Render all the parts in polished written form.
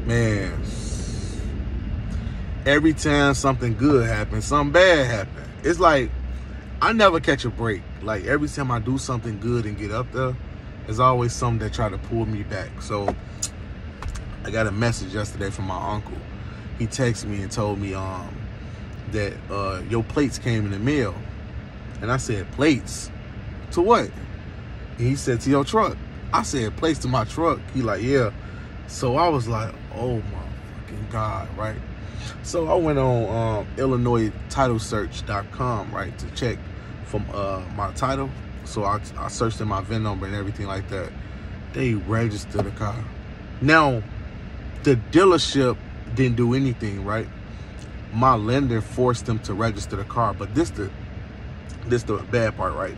Man, every time something good happens, something bad happens. It's like I never catch a break. Like every time I do something good and get up there, there's always something that try to pull me back. So I got a message yesterday from my uncle. He texted me and told me that your plates came in the mail. And I said, plates? To what? And he said, to your truck. I said, plates to my truck. He like, yeah. So I was like, oh my fucking God, right? So I went on IllinoisTitleSearch.com, right, to check from my title. So I searched in my VIN number and everything like that. They registered the car. Now, the dealership didn't do anything, right? My lender forced them to register the car. But this the bad part, right?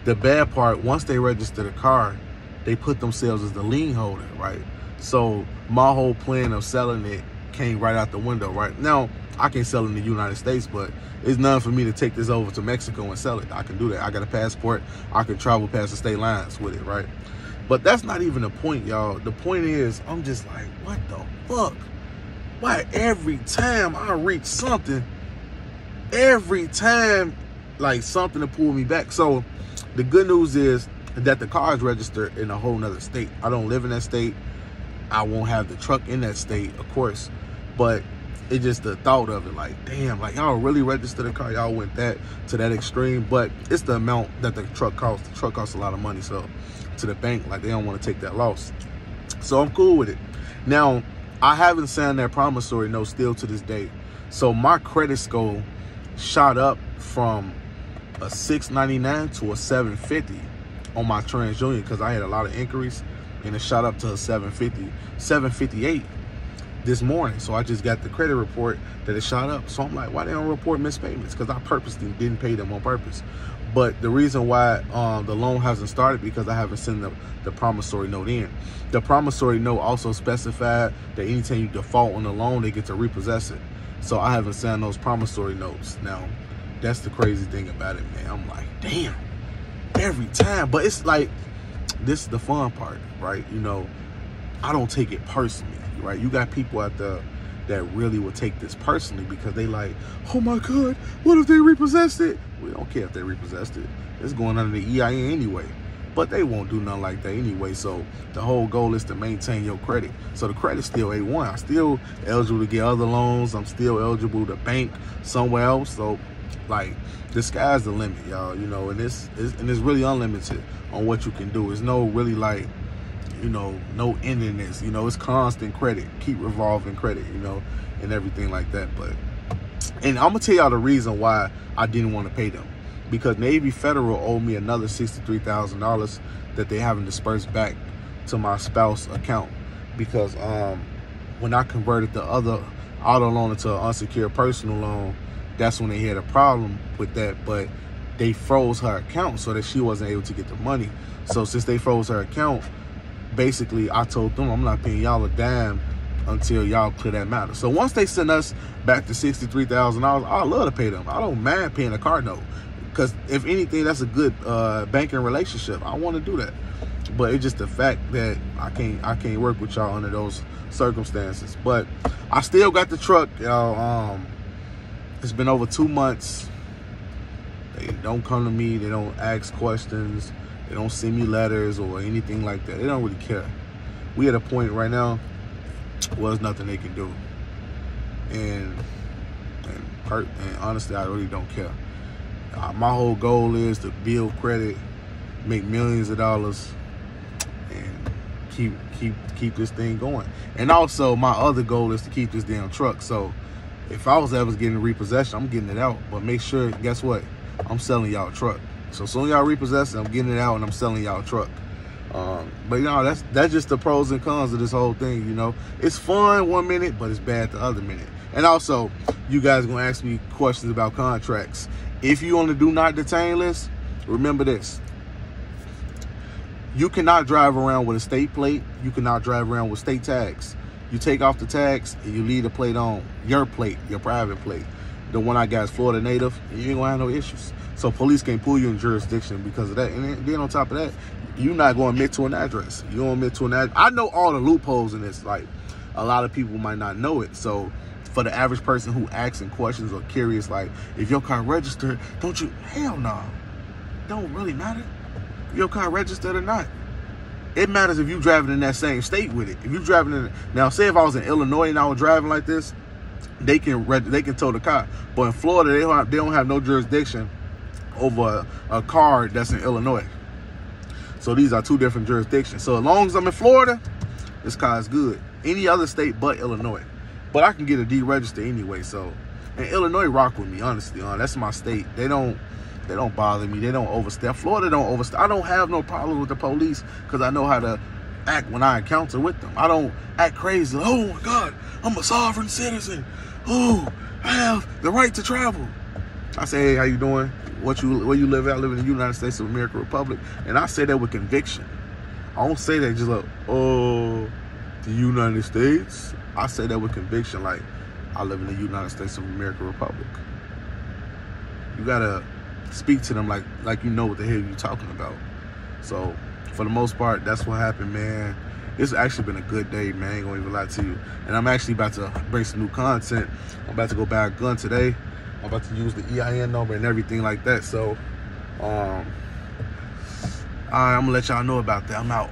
The bad part, once they register the car, they put themselves as the lien holder, right? So my whole plan of selling it came right out the window, right? Now, I can sell in the United States, but it's nothing for me to take this over to Mexico and sell it. I can do that. I got a passport. I can travel past the state lines with it, right? But that's not even the point, y'all. The point is, I'm just like, what the fuck? Why every time I reach something, every time, like something to pull me back? So the good news is that the car is registered in a whole nother state. I don't live in that state. I won't have the truck in that state, of course. But it's just the thought of it, like, damn, like y'all really registered the car. Y'all went to that extreme. But it's the amount that the truck costs. The truck costs a lot of money. So to the bank, like they don't want to take that loss. So I'm cool with it. Now, I haven't signed that promissory note still to this day. So my credit score shot up from a 699 to a 750 on my TransUnion because I had a lot of inquiries, and it shot up to a 758 this morning. So I just got the credit report that it shot up. So I'm like, why they don't report missed payments? Because I purposely didn't pay them on purpose. But the reason why the loan hasn't started because I haven't sent the promissory note in. The promissory note also specified that anytime you default on the loan, they get to repossess it. So I haven't signed those promissory notes. Now, that's the crazy thing about it, man. I'm like, damn, every time. But it's like, this is the fun part, right? You know, I don't take it personally, right? You got people out there that really will take this personally because they like, oh my God, what if they repossessed it? We don't care if they repossessed it. It's going under the EIN anyway. But they won't do nothing like that anyway. So the whole goal is to maintain your credit. So the credit's still A1. I'm still eligible to get other loans. I'm still eligible to bank somewhere else. So like, the sky's the limit, y'all. You know, and it's really unlimited on what you can do. There's no really like, you know, no end in this. You know, it's constant credit, keep revolving credit, you know, and everything like that. But, and I'm gonna tell y'all the reason why I didn't want to pay them. Because Navy Federal owed me another $63,000 that they haven't dispersed back to my spouse account. Because when I converted the other auto loan into an unsecured personal loan, that's when they had a problem with that. But they froze her account so that she wasn't able to get the money. So since they froze her account, basically I told them I'm not paying y'all a dime until y'all clear that matter. So once they send us back to $63,000, I love to pay them. I don't mind paying a car note. Because if anything, that's a good banking relationship. I want to do that. But it's just the fact that I can't work with y'all under those circumstances. But I still got the truck, y'all. It's been over 2 months. They don't come to me. They don't ask questions. They don't send me letters or anything like that. They don't really care. We at a point right now where there's nothing they can do. And honestly, I really don't care. My whole goal is to build credit, make millions of dollars, and keep this thing going. And also, my other goal is to keep this damn truck. So, if I was ever getting repossession, I'm getting it out. But make sure, guess what? I'm selling y'all a truck. So, soon y'all repossess it, I'm getting it out and I'm selling y'all a truck. But you know, that's just the pros and cons of this whole thing. You know, it's fun 1 minute, but it's bad the other minute. And also, you guys gonna ask me questions about contracts. If you on the do not detain list, remember this. You cannot drive around with a state plate. You cannot drive around with state tags. You take off the tags and you leave the plate on, your plate, your private plate. The one I got is Florida native, and you ain't gonna have no issues. So police can't pull you in jurisdiction because of that. And then on top of that, you're not gonna admit to an address. You don't admit to an address. I know all the loopholes in this. Like, a lot of people might not know it. So for the average person who asking questions or curious, like, if your car registered, don't you? Hell no. Don't really matter if your car registered or not. It matters if you driving in that same state with it. If you driving in, now say if I was in Illinois and I was driving like this, they can tow the car. But in Florida, they don't have no jurisdiction over a car that's in Illinois. So these are two different jurisdictions. So as long as I'm in Florida, this car is good. Any other state but Illinois. But I can get a deregister anyway. So, and Illinois rock with me, honestly. That's my state. They don't bother me. They don't overstep. Florida don't overstep. I don't have no problem with the police because I know how to act when I encounter with them. I don't act crazy. Like, oh my God, I'm a sovereign citizen. Oh, I have the right to travel. I say, hey, how you doing? Where you live at? I live in the United States of America Republic. And I say that with conviction. I don't say that just like, oh, the United States. I say that with conviction, like, I live in the United States of America Republic. You gotta speak to them like you know what the hell you're talking about. So for the most part, that's what happened, man. It's actually been a good day, man. I ain't gonna even lie to you. And I'm actually about to bring some new content. I'm about to go buy a gun today. I'm about to use the EIN number and everything like that. So, all right, I'm gonna let y'all know about that. I'm out.